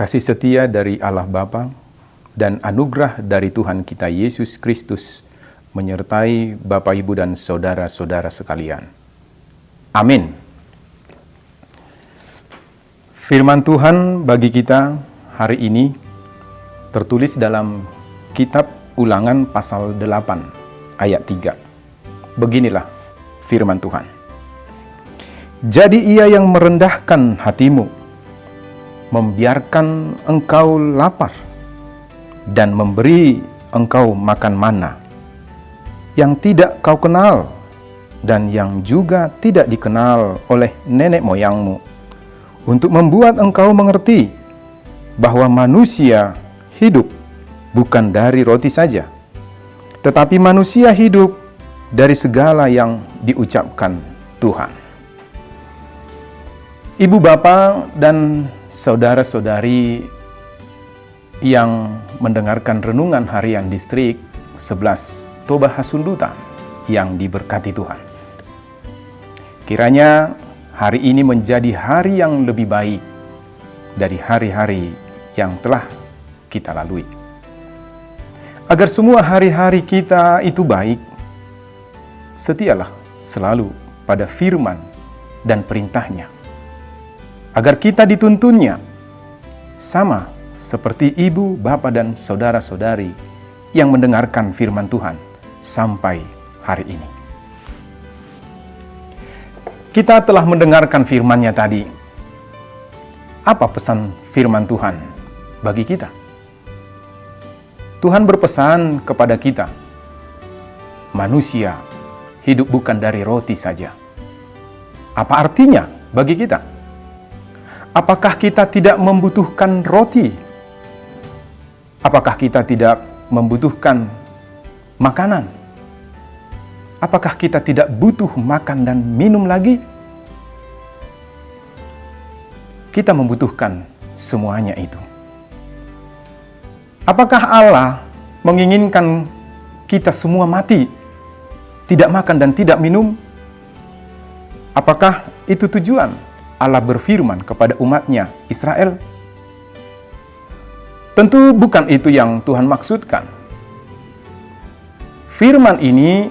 Kasih setia dari Allah Bapa dan anugerah dari Tuhan kita Yesus Kristus menyertai Bapak, Ibu, dan saudara-saudara sekalian. Amin. Firman Tuhan bagi kita hari ini tertulis dalam kitab Ulangan pasal 8 ayat 3. Beginilah firman Tuhan. Jadi ia yang merendahkan hatimu, membiarkan engkau lapar, dan memberi engkau makan mana, yang tidak kau kenal, dan yang juga tidak dikenal oleh nenek moyangmu, untuk membuat engkau mengerti bahwa manusia hidup bukan dari roti saja, tetapi manusia hidup dari segala yang diucapkan Tuhan. Ibu, bapak, dan saudara-saudari yang mendengarkan renungan harian distrik 11 Toba Hasundutan yang diberkati Tuhan. Kiranya hari ini menjadi hari yang lebih baik dari hari-hari yang telah kita lalui. Agar semua hari-hari kita itu baik, setialah selalu pada firman dan perintahnya, agar kita dituntunnya sama seperti ibu, bapak, dan saudara-saudari yang mendengarkan firman Tuhan sampai hari ini. Kita telah mendengarkan firman-Nya tadi. Apa pesan firman Tuhan bagi kita? Tuhan berpesan kepada kita, manusia hidup bukan dari roti saja. Apa artinya bagi kita? Apakah kita tidak membutuhkan roti? Apakah kita tidak membutuhkan makanan? Apakah kita tidak butuh makan dan minum lagi? Kita membutuhkan semuanya itu. Apakah Allah menginginkan kita semua mati, tidak makan dan tidak minum? Apakah itu tujuan Allah berfirman kepada umatnya Israel? Tentu bukan itu yang Tuhan maksudkan. Firman ini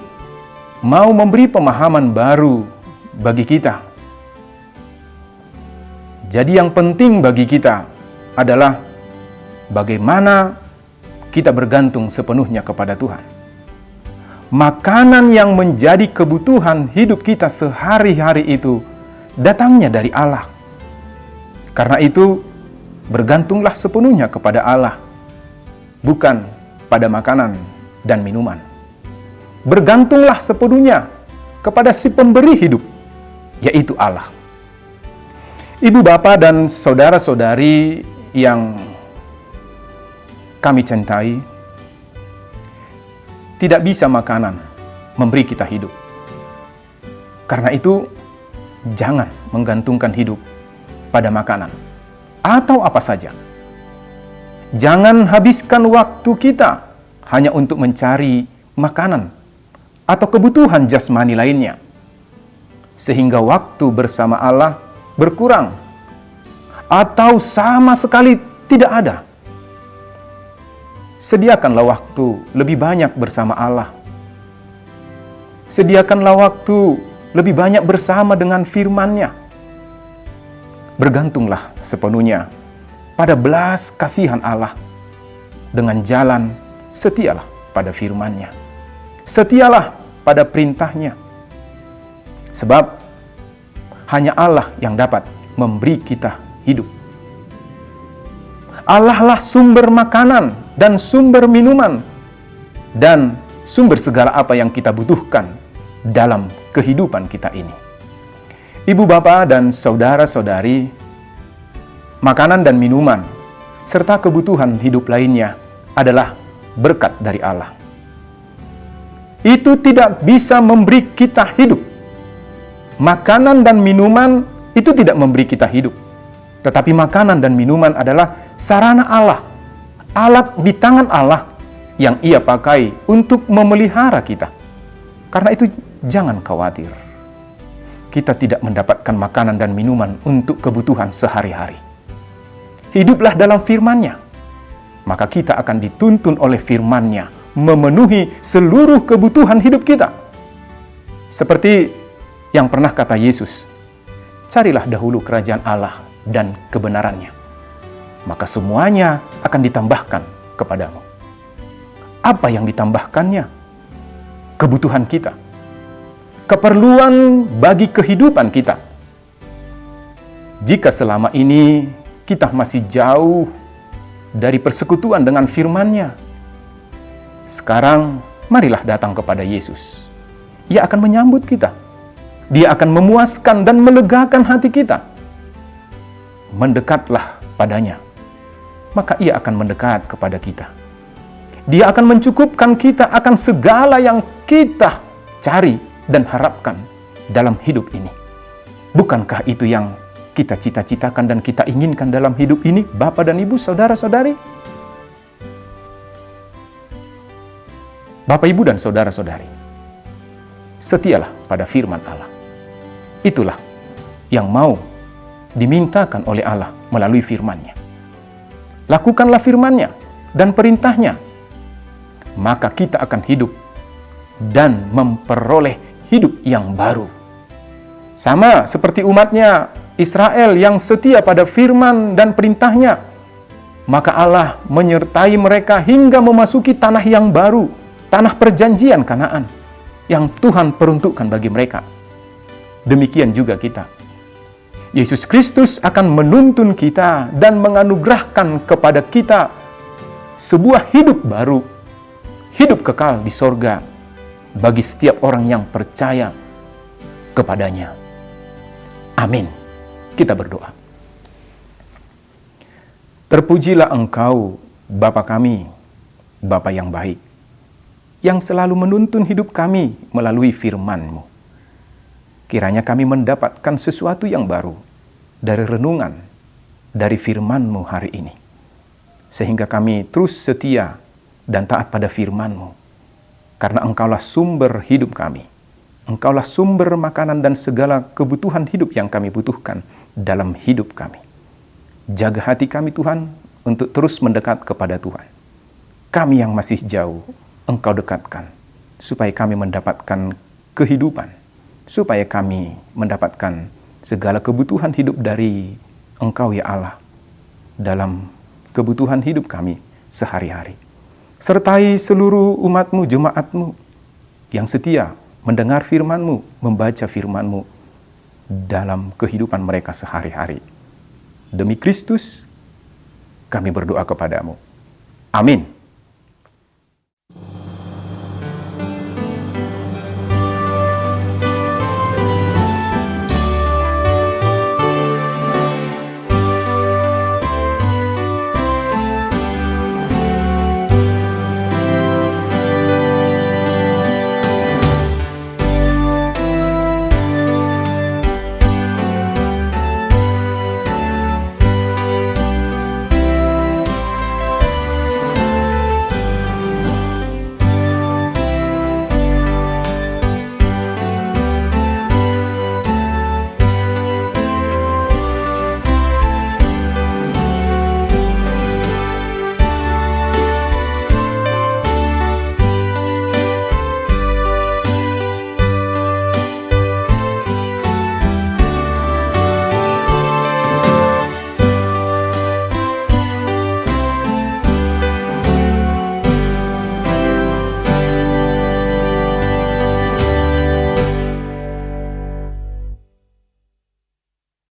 mau memberi pemahaman baru bagi kita. Jadi yang penting bagi kita adalah bagaimana kita bergantung sepenuhnya kepada Tuhan. Makanan yang menjadi kebutuhan hidup kita sehari-hari itu datangnya dari Allah. Karena itu, bergantunglah sepenuhnya kepada Allah, bukan pada makanan dan minuman. Bergantunglah sepenuhnya kepada si pemberi hidup, yaitu Allah. Ibu, bapak, dan saudara-saudari yang kami cintai, tidak bisa makanan memberi kita hidup. Karena itu, jangan menggantungkan hidup pada makanan atau apa saja. Jangan habiskan waktu kita hanya untuk mencari makanan atau kebutuhan jasmani lainnya, sehingga waktu bersama Allah berkurang atau sama sekali tidak ada. Sediakanlah waktu lebih banyak bersama Allah. Sediakanlah waktu lebih banyak bersama dengan firman-Nya. Bergantunglah sepenuhnya pada belas kasihan Allah. Dengan jalan, setialah pada firman-Nya. Setialah pada perintah-Nya. Sebab hanya Allah yang dapat memberi kita hidup. Allah lah sumber makanan dan sumber minuman dan sumber segala apa yang kita butuhkan dalam kehidupan kita ini. Ibu, bapak, dan saudara-saudari, makanan dan minuman serta kebutuhan hidup lainnya adalah berkat dari Allah. Itu tidak bisa memberi kita hidup. Makanan dan minuman itu tidak memberi kita hidup. Tetapi makanan dan minuman adalah sarana Allah, alat di tangan Allah yang Ia pakai untuk memelihara kita. Karena itu jangan khawatir. Kita tidak mendapatkan makanan dan minuman untuk kebutuhan sehari-hari. hiduplah dalam firman-Nya. Maka kita akan dituntun oleh firman-Nya memenuhi seluruh kebutuhan hidup kita. Seperti yang pernah kata Yesus, carilah dahulu kerajaan Allah dan kebenaran-Nya, maka semuanya akan ditambahkan kepadamu. Apa yang ditambahkannya? Kebutuhan kita, keperluan bagi kehidupan kita. Jika selama ini kita masih jauh dari persekutuan dengan firman-Nya, sekarang marilah datang kepada Yesus. Ia akan menyambut kita. Dia akan memuaskan dan melegakan hati kita. Mendekatlah padanya, maka Ia akan mendekat kepada kita. Dia akan mencukupkan kita akan segala yang kita cari dan harapkan dalam hidup ini. Bukankah itu yang kita cita-citakan dan kita inginkan dalam hidup ini, Bapak dan Ibu, saudara-saudari? Bapak, Ibu, dan saudara-saudari, setialah pada firman Allah. Itulah yang mau dimintakan oleh Allah melalui firman-Nya. Lakukanlah firman-Nya dan perintah-Nya, maka kita akan hidup dan memperoleh hidup yang baru. Sama seperti umatnya Israel yang setia pada firman dan perintah-Nya, maka Allah menyertai mereka hingga memasuki tanah yang baru, tanah perjanjian Kanaan, yang Tuhan peruntukkan bagi mereka. Demikian juga kita. Yesus Kristus akan menuntun kita dan menganugerahkan kepada kita sebuah hidup baru, hidup kekal di sorga bagi setiap orang yang percaya kepadanya. Amin. Kita berdoa. Terpujilah Engkau, Bapa kami, Bapa yang baik, yang selalu menuntun hidup kami melalui firman-Mu. Kiranya kami mendapatkan sesuatu yang baru dari renungan, dari firman-Mu hari ini. Sehingga kami terus setia dan taat pada firman-Mu. Karena Engkaulah sumber hidup kami. Engkaulah sumber makanan dan segala kebutuhan hidup yang kami butuhkan dalam hidup kami. Jaga hati kami, Tuhan, untuk terus mendekat kepada Tuhan. Kami yang masih jauh, Engkau dekatkan, supaya kami mendapatkan kehidupan, supaya kami mendapatkan segala kebutuhan hidup dari Engkau, ya Allah, dalam kebutuhan hidup kami sehari-hari. Sertai seluruh umat-Mu, jemaat-Mu, yang setia mendengar firman-Mu, membaca firman-Mu dalam kehidupan mereka sehari-hari. Demi Kristus, kami berdoa kepadamu. Amin.